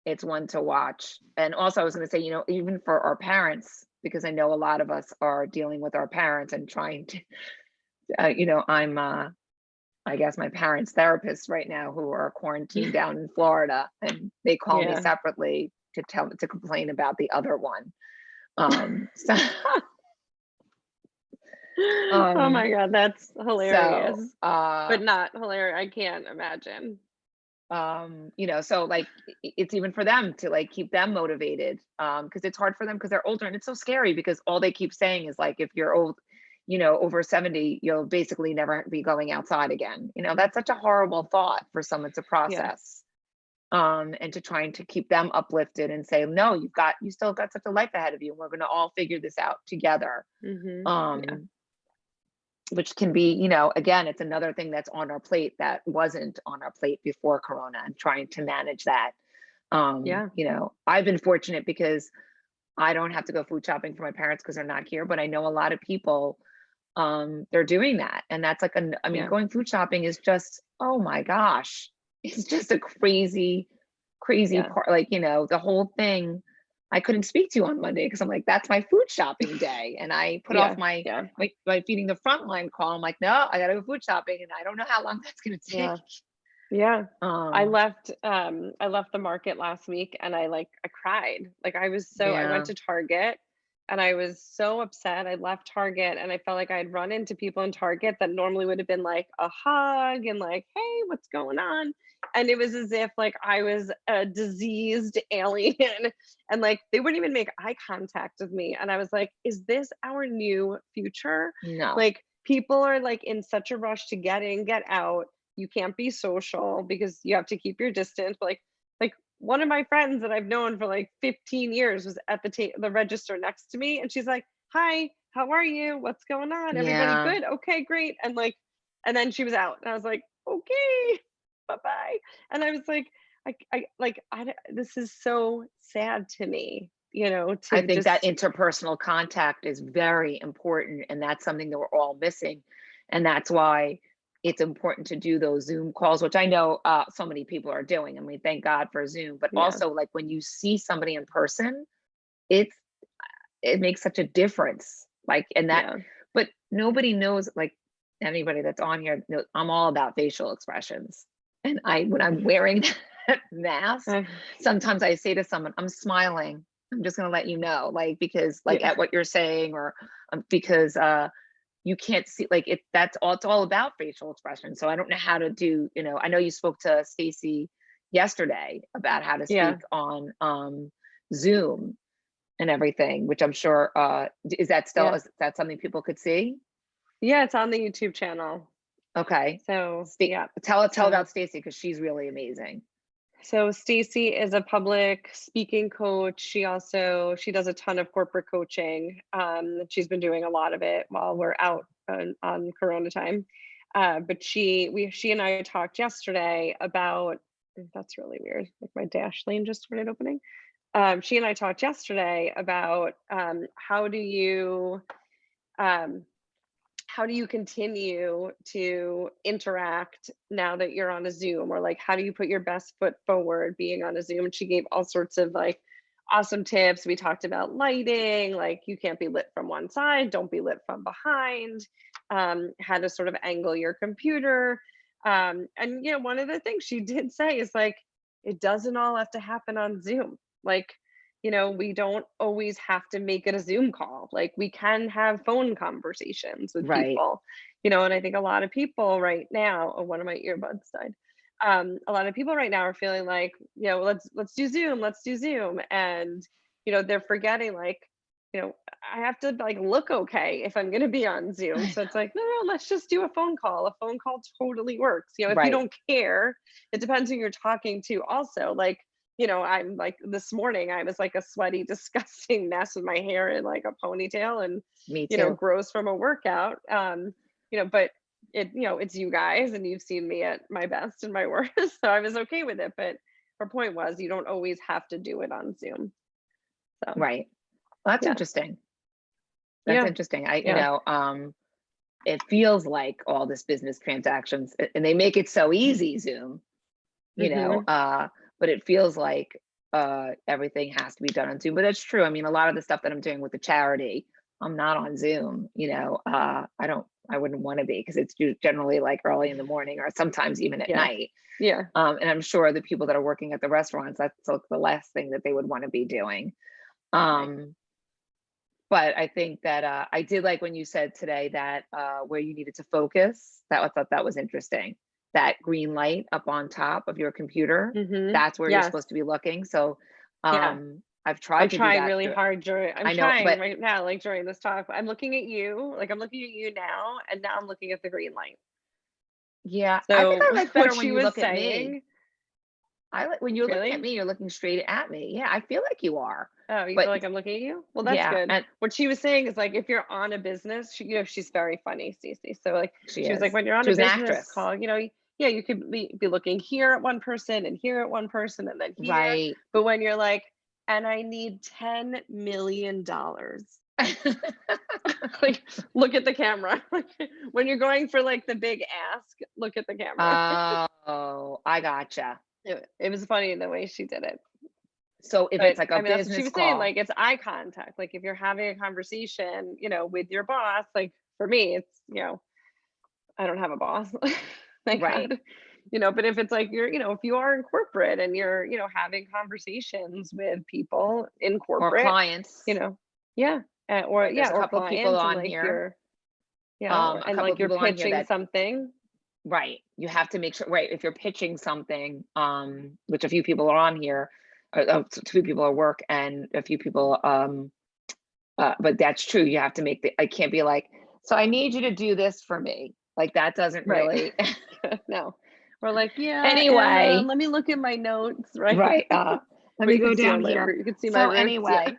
B: it's one to watch. And also, I was going to say, even for our parents, because I know a lot of us are dealing with our parents and trying to, I'm, I guess, my parents' therapist right now who are quarantined down in Florida, and they call me
A: Yeah.
B: separately to complain about the other one. So,
A: Oh
B: um,
A: my God, that's
B: so,
A: hilarious. But not hilarious. I can't imagine.
B: so like it's even for them to like keep them motivated, because it's hard for them because they're older and it's so scary because all they keep saying is like if you're old, over 70, you'll basically never be going outside again. That's such a horrible thought for someone to
A: Yeah.
B: process. And to trying to keep them uplifted and say, no, you still got such a life ahead of you, and we're going to all figure this out together.
A: Hmm. Yeah.
B: um which can be, again, it's another thing that's on our plate that wasn't on our plate before Corona, and trying to manage that.
A: Yeah.
B: I've been fortunate because I don't have to go food shopping for my parents because they're not here, but I know a lot of people, they're doing that. And that's like, I mean,
A: Yeah.
B: going food shopping is just, oh my gosh, it's just a crazy, crazy
A: Yeah.
B: part. Like, the whole thing. I couldn't speak to you on Monday because I'm like, that's my food shopping day. And I put off
A: Yeah.
B: my
A: Yeah.
B: my feeding the frontline call. I'm like, no, I gotta go food shopping, and I don't know how long that's gonna take.
A: Yeah. Yeah.
B: Um,
A: I left the market last week and I cried. Like I went
B: yeah,
A: to Target and I was so upset. I left Target and I felt like I'd run into people in Target that normally would have been like a hug and like, "Hey, what's going on?" And it was as if like I was a diseased alien and like they wouldn't even make eye contact with me. And I was like, "Is this our new future?"
B: no,
A: Like people are like in such a rush to get in, get out. You can't be social because you have to keep your distance. But like one of my friends that I've known for like 15 years was at the register next to me, and she's like, "Hi, how are you? What's going on? Everybody
B: yeah,
A: good? Okay, great." And like, and then she was out, and I was like, "Okay, bye bye." And I was like, this is so sad to me
B: I
A: to
B: think that
A: just,
B: interpersonal contact is very important, and that's something that we're all missing. And that's why it's important to do those Zoom calls, which I know so many people are doing. I mean, thank God for Zoom, but
A: yeah,
B: also like when you see somebody in person, it's it makes such a difference. Like, and that,
A: yeah,
B: but nobody knows, like anybody that's on here, I'm all about facial expressions. And when I'm wearing that mask,
A: uh,
B: sometimes I say to someone, I'm smiling. I'm just going to let you know, like, because like
A: yeah,
B: at what you're saying, or because you can't see, like, that's all, it's all about facial expression. So I don't know how to do, I know you spoke to Stacy yesterday about how to
A: yeah,
B: speak on Zoom and everything, which I'm sure, is that still,
A: yeah,
B: is that something people could see?
A: yeah. It's on the YouTube channel.
B: Okay.
A: So
B: Sta
A: yeah,
B: tell
A: so
B: about Stacy, because she's really amazing.
A: so Stacy is a public speaking coach. She does a ton of corporate coaching. She's been doing a lot of it while we're out on Corona time. But she and I talked yesterday about, that's really weird. Like my dash lane just started opening. She and I talked yesterday about um, how do you continue to interact now that you're on a Zoom, or like how do you put your best foot forward being on a Zoom? And she gave all sorts of like awesome tips. We talked about lighting, like you can't be lit from one side, don't be lit from behind, how to sort of angle your computer. And one of the things she did say is like, it doesn't all have to happen on Zoom. Like, we don't always have to make it a Zoom call. Like we can have phone conversations with
B: Right.
A: people, and I think a lot of people right now, oh, one of my earbuds died. A lot of people right now are feeling like, let's do Zoom, let's do Zoom. And, they're forgetting like, I have to like look okay if I'm gonna be on Zoom. So it's like, no, no, let's just do a phone call. A phone call totally works. If you
B: Right.
A: don't care, it depends who you're talking to also. Like, I'm like this morning, I was like a sweaty, disgusting mess with my hair in like a ponytail and,
B: Me too.
A: gross from a workout. But it's you guys and you've seen me at my best and my worst. So I was okay with it. But her point was you don't always have to do it on Zoom. So
B: Right. Well, that's
A: yeah,
B: interesting. That's
A: yeah,
B: interesting.
A: yeah.
B: It feels like all this business transactions, and they make it so easy, Zoom, you know,
A: Hmm.
B: uh, but it feels like everything has to be done on Zoom. But that's true. I mean, a lot of the stuff that I'm doing with the charity, I'm not on Zoom, I wouldn't want to be, because it's generally like early in the morning or sometimes even at
A: Yeah,
B: night.
A: yeah,
B: And I'm sure the people that are working at the restaurants, that's like the last thing that they would want to be doing.
A: right.
B: Um, but I think that I did like when you said today that where you needed to focus, that I thought that was interesting. That green light up on top of your computer,
A: Hmm.
B: that's where you're
A: Yes,
B: supposed to be looking. So
A: yeah.
B: I've
A: I'm
B: tried to do
A: trying
B: that.
A: really hard I'm
B: I know,
A: trying
B: but
A: right now, like during this talk. I'm looking at you, like I'm looking at you now, and now I'm looking at the green light.
B: yeah, I think
A: So
B: I like
A: what
B: better when
A: she
B: you
A: was
B: look at me.
A: saying,
B: I like when you're looking at
A: really?
B: me, you're looking straight at me. Yeah, I feel like you are.
A: Oh, you
B: But
A: feel like I'm looking at you? Well, that's
B: yeah,
A: good.
B: and
A: What she was saying is like if you're on a business, she's very funny, Stacey. So like
B: she
A: she was like
B: is.
A: when you're on
B: She
A: a
B: was an
A: business
B: actress.
A: call, yeah, you could be looking here at one person and here at one person and then here.
B: Right.
A: But when you're like, and I need $10 million, like look at the camera. Like when you're going for like the big ask, look at the camera.
B: Oh, I gotcha.
A: It was funny the way she did it.
B: So if it's
A: But
B: like
A: I
B: a
A: mean, that's what she
B: business
A: was saying.
B: call,
A: Like, it's eye contact. Like, if you're having a conversation, with your boss, like for me, it's, I don't have a boss. Thank
B: right,
A: God. But if it's like if you are in corporate and you're, having conversations with people in
B: or
A: corporate, you
B: clients,
A: know, yeah. Or,
B: right? There's
A: yeah,
B: a
A: or
B: couple of people
A: clients and
B: on
A: like
B: here,
A: you're, yeah,
B: a
A: and
B: couple of
A: like you're
B: people on here
A: pitching
B: that,
A: something.
B: right, you have to make sure, right, if you're pitching something, which a few people are on here, two people are work and a few people, but that's true. You have to make I can't be like, so I need you to do this for me. Like that doesn't
A: Right.
B: really,
A: No. We're like, yeah, and
B: anyway,
A: let me look at my notes, right?
B: right. Let
A: But
B: me
A: you
B: go
A: could see
B: down
A: on my
B: here.
A: you could see my
B: So
A: roots, yeah.
B: anyway,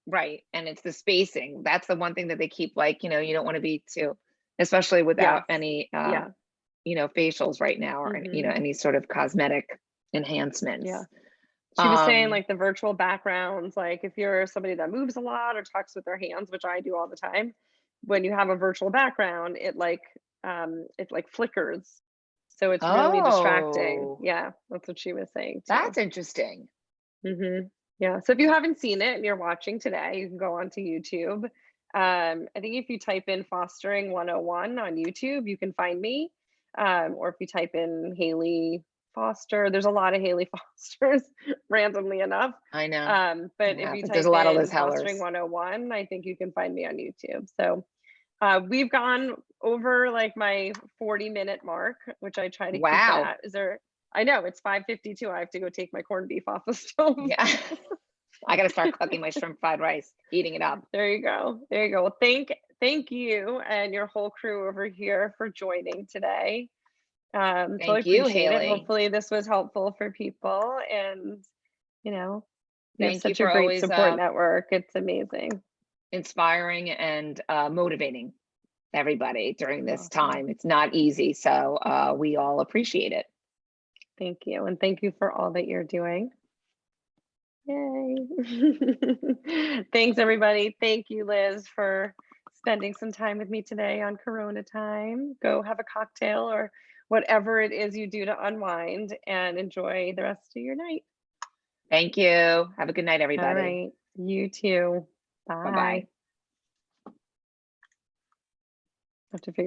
B: right. And it's the spacing. That's the one thing that they keep, like, you don't want to be too, especially without
A: Yes.
B: any,
A: Yeah.
B: facials right now, or,
A: Mhm.
B: any sort of cosmetic
A: Yeah.
B: enhancements.
A: She was saying
B: Um,
A: like the virtual backgrounds, like if you're somebody that moves a lot or talks with their hands, which I do all the time, when you have a virtual background, it like flickers. So it's really distracting.
B: oh,
A: Yeah, that's what she was saying too.
B: that's interesting.
A: Yeah. So if you haven't seen it and you're watching today, you can go onto YouTube. I think if you type in Fostering 101 on YouTube, you can find me. Or if you type in Haley Foster, there's a lot of Haley Fosters, randomly enough.
B: I know.
A: But
B: It
A: if you
B: happens. There's a
A: type
B: lot of Liz
A: in Fostering
B: Hellers.
A: 101, I think you can find me on YouTube. So we've gone over like my 40-minute mark, which I try to keep it
B: Wow.
A: at. I know it's 5:52. I have to go take my corned beef off the stove.
B: Yeah. I got to start cooking my shrimp fried rice, heating it up.
A: There you go. There you go. Well, thank you and your whole crew over here for joining today. Totally
B: Thank you,
A: appreciate it.
B: Haley.
A: Hopefully this was helpful for people and you know, you have
B: Thank you
A: such a
B: for
A: great
B: always
A: support network. It's amazing.
B: inspiring and motivating everybody during this
A: Awesome.
B: time. It's not easy. So we all appreciate it.
A: Thank you. And thank you for all that you're doing. Yay. Thanks, everybody. Thank you, Liz, for spending some time with me today on Corona Time. Go have a cocktail or whatever it is you do to unwind and enjoy the rest of your night.
B: Thank you. Have a good night,
A: All
B: everybody.
A: right. You too.
B: Bye
A: Bye.
B: bye.
A: Have to figure